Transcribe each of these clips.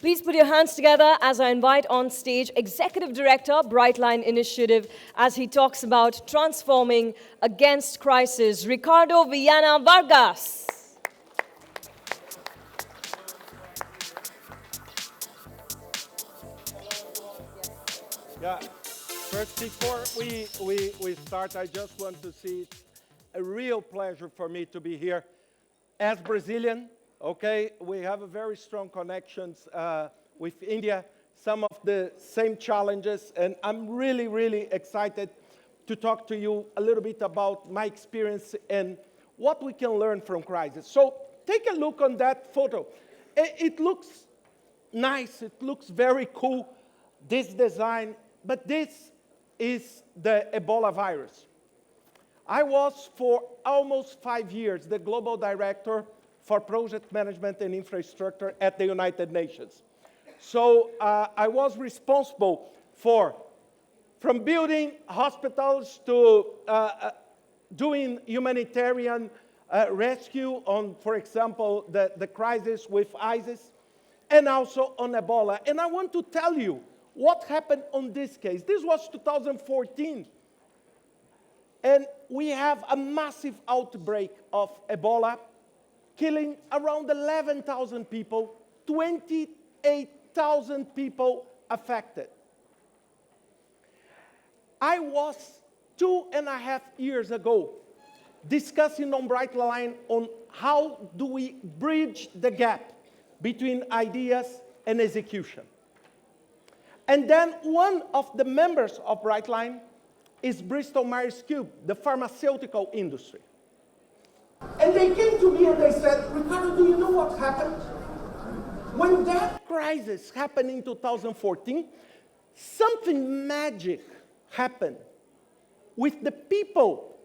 Please put your hands together as I invite on stage Executive Director, Brightline Initiative, as he talks about transforming against crisis, Ricardo Viana Vargas. Yeah, first, before we start, I just want to say it's a real pleasure for me to be here. As Brazilian, okay, we have a very strong connections with India, some of the same challenges, and I'm really, really excited to talk to you a little bit about my experience and what we can learn from crisis. So take a look on that photo. It looks nice, it looks very cool, this design, but this is the Ebola virus. I was, for almost 5 years, the Global Director for Project Management and Infrastructure at the United Nations. So I was responsible from building hospitals to doing humanitarian rescue on, for example, the crisis with ISIS, and also on Ebola. And I want to tell you what happened on this case. This was 2014. And we have a massive outbreak of Ebola, killing around 11,000 people, 28,000 people affected. I was 2.5 years ago discussing on Brightline on how do we bridge the gap between ideas and execution. And then one of the members of Brightline is Bristol Myers Squibb, the pharmaceutical industry. And they came to me and they said, Ricardo, do you know what happened? When that crisis happened in 2014, something magic happened with the people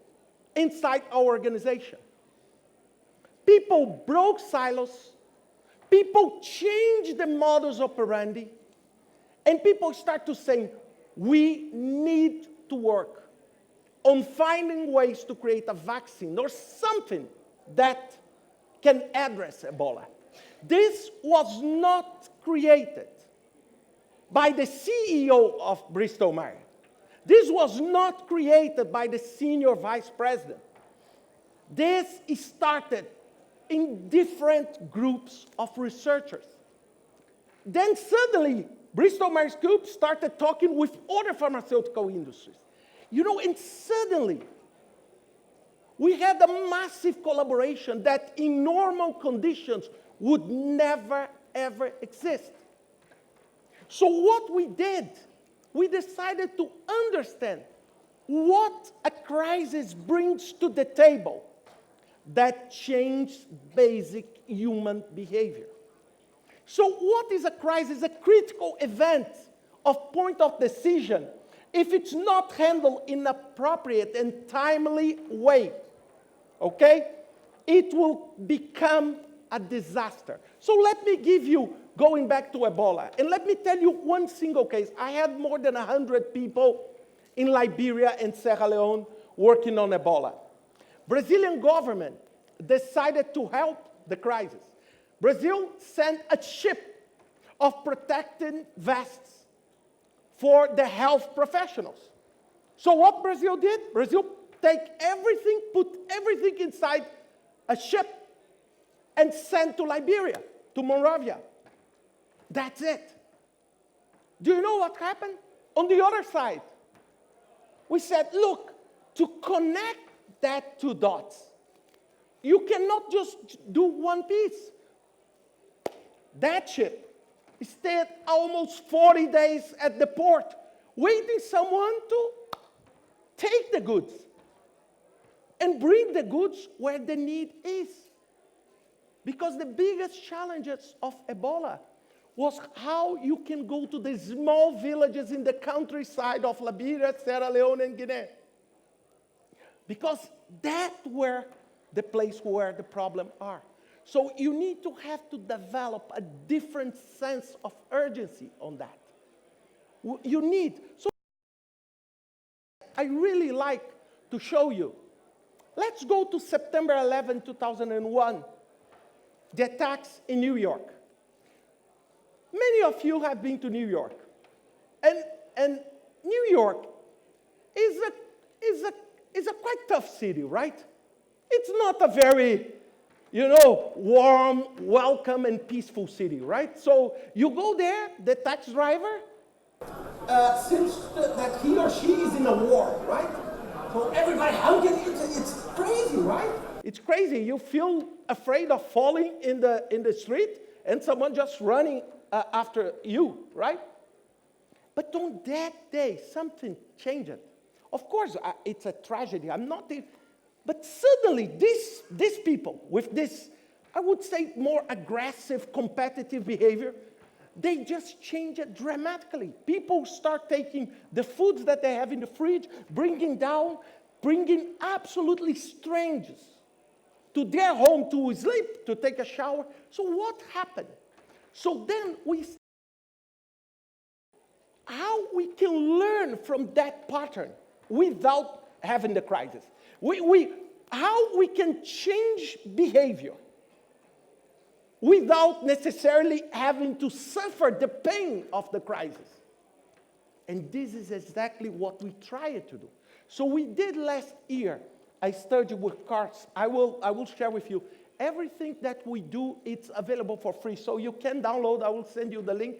inside our organization. People broke silos, people changed the modus operandi, and people start to say, we need to work on finding ways to create a vaccine or something that can address Ebola. This was not created by the CEO of Bristol Myers. This was not created by the senior vice president. This started in different groups of researchers. Then suddenly, Bristol Myers Squibb started talking with other pharmaceutical industries. You know, and suddenly, we had a massive collaboration that in normal conditions would never, ever exist. So what we did, we decided to understand what a crisis brings to the table that changes basic human behavior. So what is a crisis? A critical event of point of decision. If it's not handled in an appropriate and timely way, okay, it will become a disaster. So let me give you, going back to Ebola, and let me tell you one single case. I had more than 100 people in Liberia and Sierra Leone working on Ebola. Brazilian government decided to help the crisis. Brazil sent a ship of protective vests for the health professionals. So what Brazil did? Brazil put everything inside a ship and sent to Liberia, to Monrovia. That's it. Do you know what happened? On the other side, we said, look, to connect that two dots, you cannot just do one piece. That ship stayed almost 40 days at the port, waiting someone to take the goods and bring the goods where the need is. Because the biggest challenges of Ebola was how you can go to the small villages in the countryside of Liberia, Sierra Leone, and Guinea. Because that's where the place where the problems are. So you need to have to develop a different sense of urgency on that. You need. So I really like to show you. Let's go to September 11, 2001, the attacks in New York. Many of you have been to New York. And New York is a quite tough city, right? It's not a very, warm, welcome, and peaceful city, right? So you go there, the taxi driver seems that he or she is in a war, right? So everybody honking, it's crazy, right? It's crazy. You feel afraid of falling in the street and someone just running after you, right? But on that day, something changed. Of course, it's a tragedy. But suddenly, these people with this, I would say, more aggressive, competitive behavior, they just change it dramatically. People start taking the foods that they have in the fridge, bringing absolutely strangers to their home to sleep, to take a shower. So what happened? So then how we can learn from that pattern without having the crisis. How we can change behavior without necessarily having to suffer the pain of the crisis. And this is exactly what we tried to do. So we did last year. I studied with cards. I will share with you. Everything that we do, it's available for free. So you can download. I will send you the link.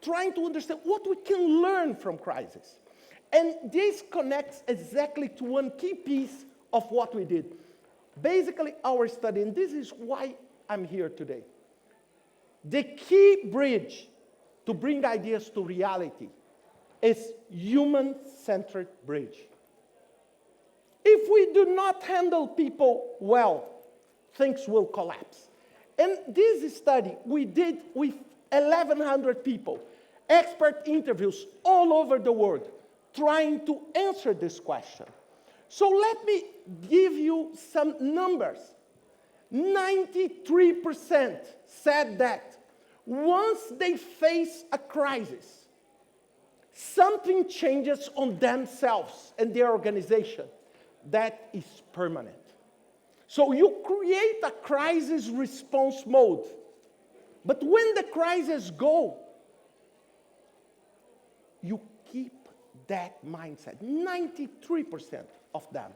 Trying to understand what we can learn from crisis. And this connects exactly to one key piece of what we did. Basically, our study, and this is why I'm here today. The key bridge to bring ideas to reality is human-centered bridge. If we do not handle people well, things will collapse. And this study we did with 1,100 people, expert interviews all over the world, trying to answer this question. So let me give you some numbers. 93% said that once they face a crisis, something changes on themselves and their organization that is permanent. So you create a crisis response mode. But when the crises go, you keep that mindset. 93% of them.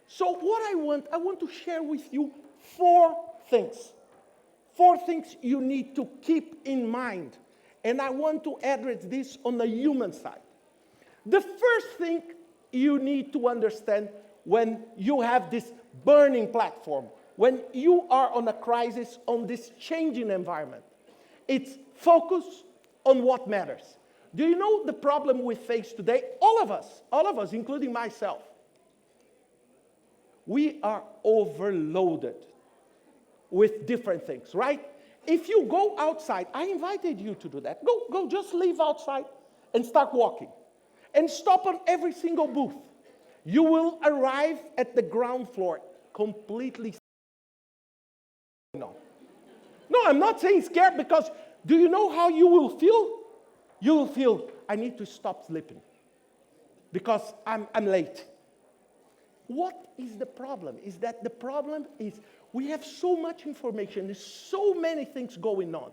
So what I want to share with you 4 things. 4 things you need to keep in mind. And I want to address this on the human side. The first thing you need to understand when you have this burning platform, when you are on a crisis, on this changing environment, it's focus on what matters. Do you know the problem we face today? All of us, including myself, we are overloaded with different things, right? If you go outside, I invited you to do that. Go, just leave outside and start walking. And stop on every single booth. You will arrive at the ground floor completely. No, I'm not saying scared, because do you know how you will feel? You will feel, I need to stop sleeping because I'm late. What is the problem? Is that the problem is we have so much information, there's so many things going on,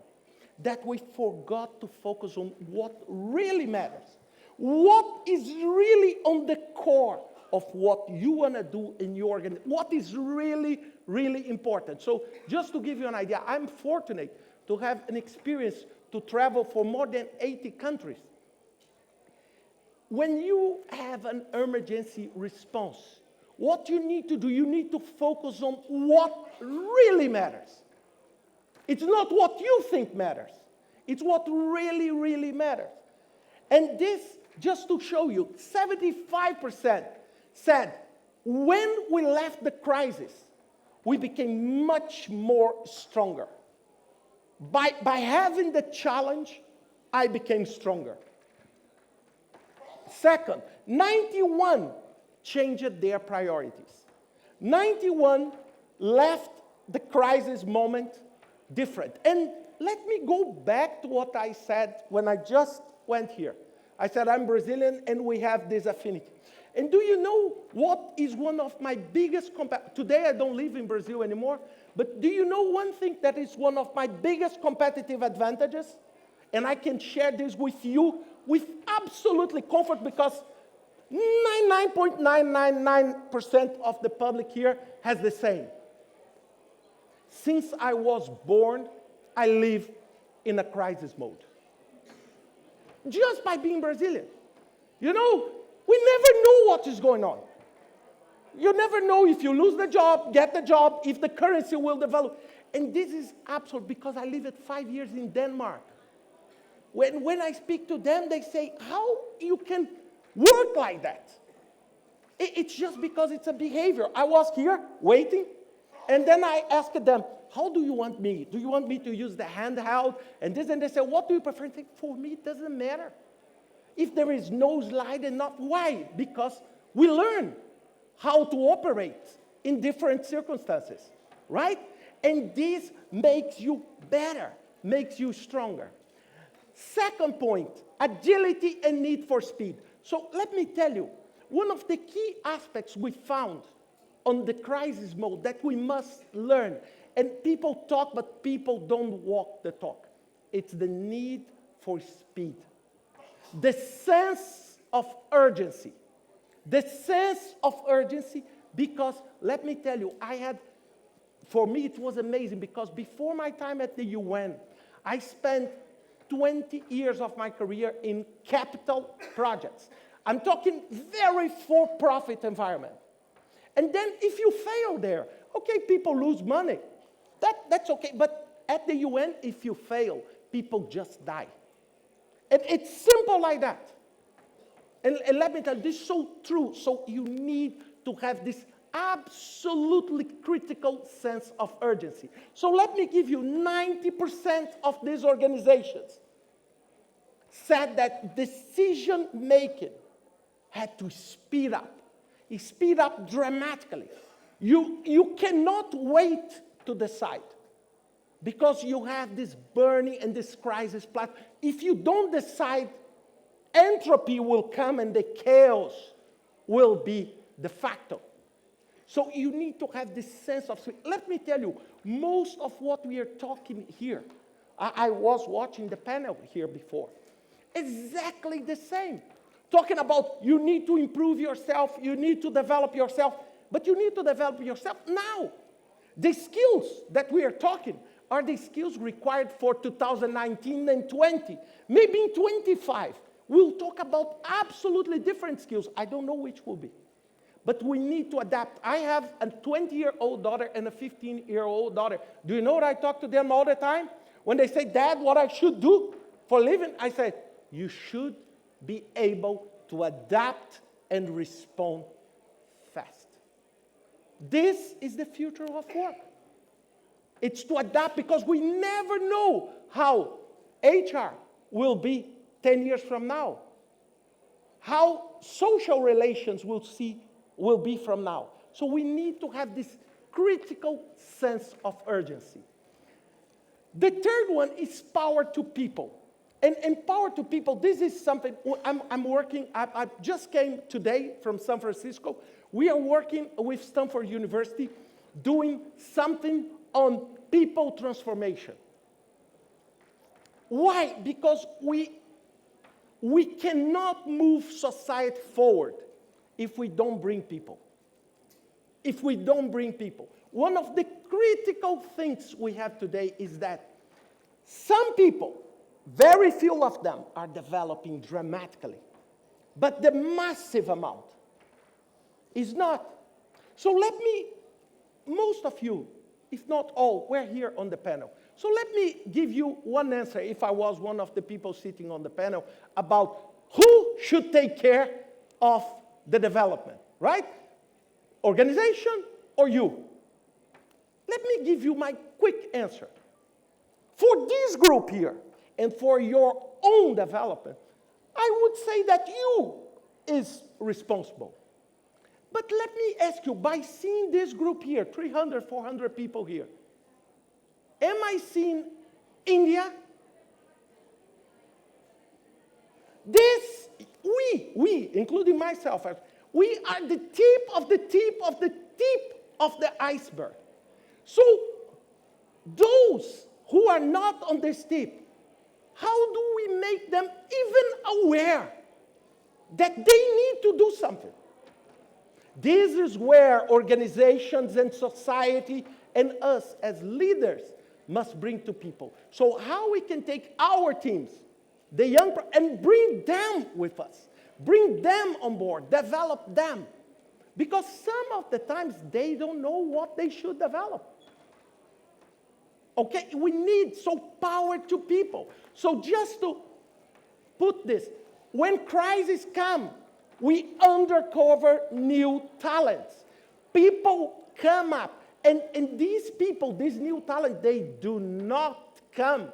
that we forgot to focus on what really matters. What is really on the core of what you want to do in your organization? What is really, really important? So just to give you an idea, I'm fortunate to have an experience to travel for more than 80 countries. When you have an emergency response, what you need to do, you need to focus on what really matters. It's not what you think matters. It's what really, really matters. And this, just to show you, 75% said when we left the crisis, we became much more stronger. By having the challenge, I became stronger. Second, 91 changed their priorities. 91 left the crisis moment different. And let me go back to what I said when I just went here. I said I'm Brazilian and we have this affinity. And do you know what is one of my biggest today I don't live in Brazil anymore, but do you know one thing that is one of my biggest competitive advantages? And I can share this with you with absolutely comfort because 99.999% of the public here has the same. Since I was born, I live in a crisis mode. Just by being Brazilian. You know, we never know what is going on. You never know if you lose the job, get the job, if the currency will develop. And this is absolute because I lived 5 years in Denmark. When I speak to them, they say, how you can work like that? It's just because it's a behavior. I was here waiting, and then I asked them, how do you want me? Do you want me to use the handheld? And this, and they say, what do you prefer? I think, for me, it doesn't matter. If there is no slide enough, why? Because we learn how to operate in different circumstances, right? And this makes you better, makes you stronger. Second point, agility and need for speed. So let me tell you, one of the key aspects we found on the crisis mode that we must learn, and people talk, but people don't walk the talk. It's the need for speed. The sense of urgency. The sense of urgency, because let me tell you, for me it was amazing because before my time at the UN, I spent 20 years of my career in capital projects. I'm talking very for-profit environment. And then if you fail there, okay, people lose money. That's okay, but at the UN, if you fail, people just die. And it's simple like that. And let me tell you, this is so true. So you need to have this absolutely critical sense of urgency. So let me give you 90% of these organizations said that decision-making had to speed up. It speed up dramatically. You cannot wait to decide because you have this burning and this crisis platform. If you don't decide, entropy will come and the chaos will be de facto. So you need to have this sense of speed. Let me tell you, most of what we are talking here, I was watching the panel here before, exactly the same. Talking about you need to improve yourself, you need to develop yourself, but you need to develop yourself now. The skills that we are talking are the skills required for 2019 and 20. Maybe in 25, we'll talk about absolutely different skills. I don't know which will be. But we need to adapt. I have a 20-year-old daughter and a 15-year-old daughter. Do you know what I talk to them all the time? When they say, Dad, what I should do for a living? I say, you should be able to adapt and respond fast. This is the future of work. It's to adapt because we never know how HR will be 10 years from now, how social relations will be from now. So we need to have this critical sense of urgency. The third one is power to people. And power to people, this is something I'm working, I just came today from San Francisco. We are working with Stanford University doing something on people transformation. Why? Because we cannot move society forward if we don't bring people. If we don't bring people. One of the critical things we have today is that some people, very few of them, are developing dramatically. But the massive amount is not. So most of you, if not all, were here on the panel. So let me give you one answer, if I was one of the people sitting on the panel, about who should take care of the development, right? Organization or you? Let me give you my quick answer. For this group here, and for your own development, I would say that you is responsible. But let me ask you, by seeing this group here, 300, 400 people here, am I seeing India? This, we, including myself, we are the tip of the tip of the tip of the iceberg. So those who are not on this tip, How do we make them even aware that they need to do something? This is where organizations and society and us as leaders must bring to people. So how we can take our teams, the young, and bring them with us. Bring them on board, develop them. Because some of the times they don't know what they should develop. Okay, we need power to people. So just to put this, when crises come, we uncover new talents. People come up, and these people, these new talents, they do not come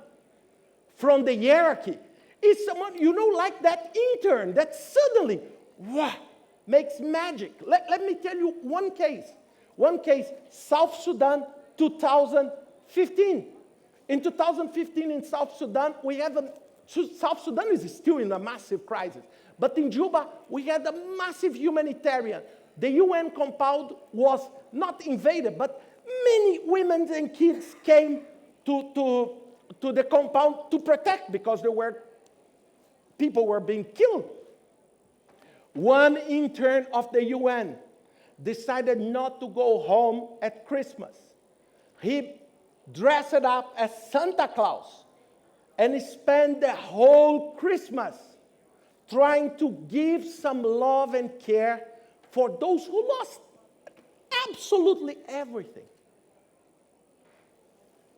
from the hierarchy. It's someone, like that intern that suddenly, wow, makes magic. Let me tell you one case. One case, South Sudan, 2015. In 2015 in South Sudan, South Sudan is still in a massive crisis. But in Juba, we had a massive humanitarian. The UN compound was not invaded, but many women and kids came to the compound to protect because people were being killed. One intern of the UN decided not to go home at Christmas. He dressed up as Santa Claus and spent the whole Christmas trying to give some love and care for those who lost absolutely everything.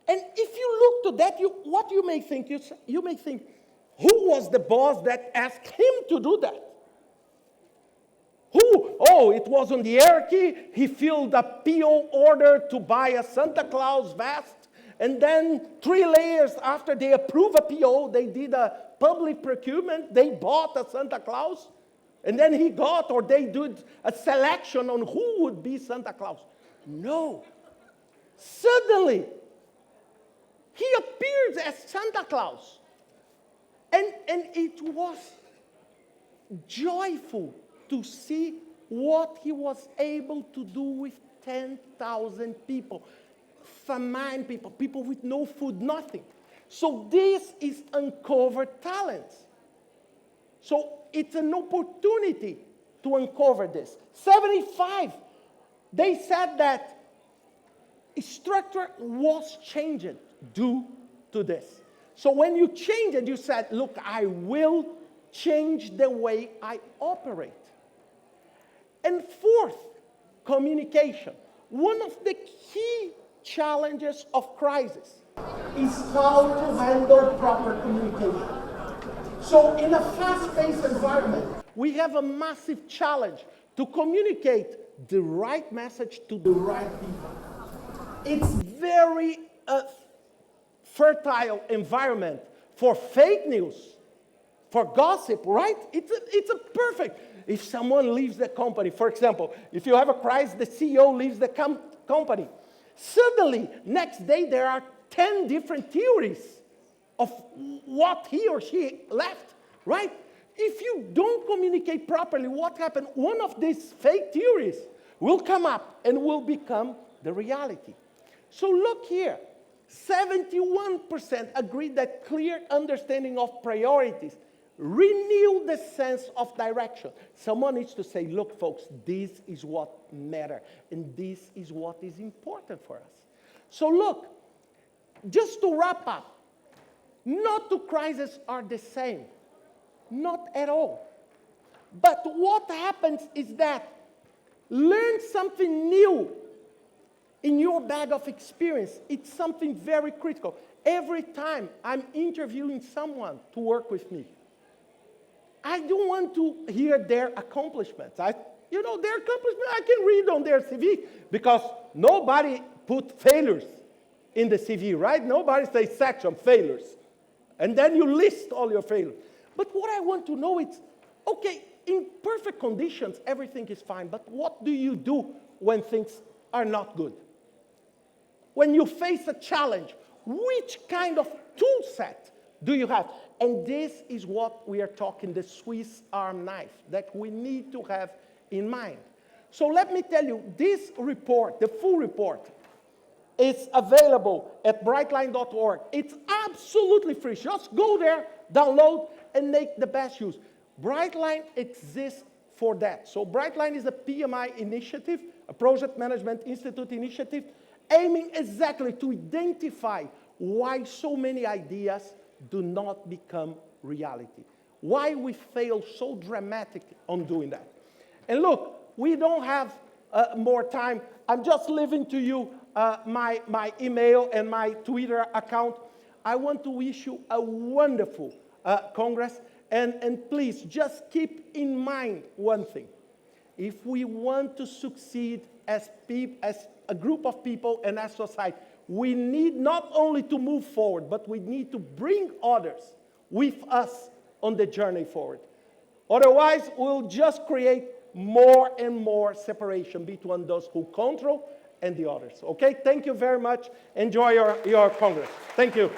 And if you look to that, what you may think, you may think, who was the boss that asked him to do that? Who? Oh, it was on the hierarchy. He filled a PO order to buy a Santa Claus vest. And then 3 layers after they approved a PO, they did a public procurement. They bought a Santa Claus. And then they did a selection on who would be Santa Claus. No. Suddenly, he appears as Santa Claus. And it was joyful to see what he was able to do with 10,000 people. Famine people with no food, nothing. So this is uncovered talents. So it's an opportunity to uncover this. 75, they said that structure was changed due to this. So when you change it, you said, look, I will change the way I operate. And fourth, communication. One of the key challenges of crisis is how to handle proper communication. So in a fast-paced environment, we have a massive challenge to communicate the right message to the right people. It's very fertile environment for fake news, for gossip, right? It's a perfect. If someone leaves the company, for example, if you have a crisis, the CEO leaves the company. Suddenly, next day, there are 10 different theories of what he or she left, right? If you don't communicate properly what happened, one of these fake theories will come up and will become the reality. So look here, 71% agree that clear understanding of priorities renew the sense of direction. Someone needs to say, look, folks, this is what matters, and this is what is important for us. So look, just to wrap up, not two crises are the same. Not at all. But what happens is that learn something new in your bag of experience. It's something very critical. Every time I'm interviewing someone to work with me, I don't want to hear their accomplishments. Their accomplishments I can read on their CV because nobody put failures in the CV, right? Nobody says section failures. And then you list all your failures. But what I want to know is, okay, in perfect conditions, everything is fine. But what do you do when things are not good? When you face a challenge, which kind of tool set do you have? And this is what we are talking, the Swiss arm knife, that we need to have in mind. So let me tell you, this report, the full report, is available at brightline.org. It's absolutely free. Just go there, download, and make the best use. Brightline exists for that. So Brightline is a PMI initiative, a Project Management Institute initiative, aiming exactly to identify why so many ideas do not become reality. Why we fail so dramatically on doing that. And look, we don't have more time. I'm just leaving to you my email and my Twitter account. I want to wish you a wonderful Congress. And please, just keep in mind one thing. If we want to succeed as a group of people and as society, we need not only to move forward, but we need to bring others with us on the journey forward. Otherwise, we'll just create more and more separation between those who control and the others. Okay? Thank you very much. Enjoy your Congress. Thank you.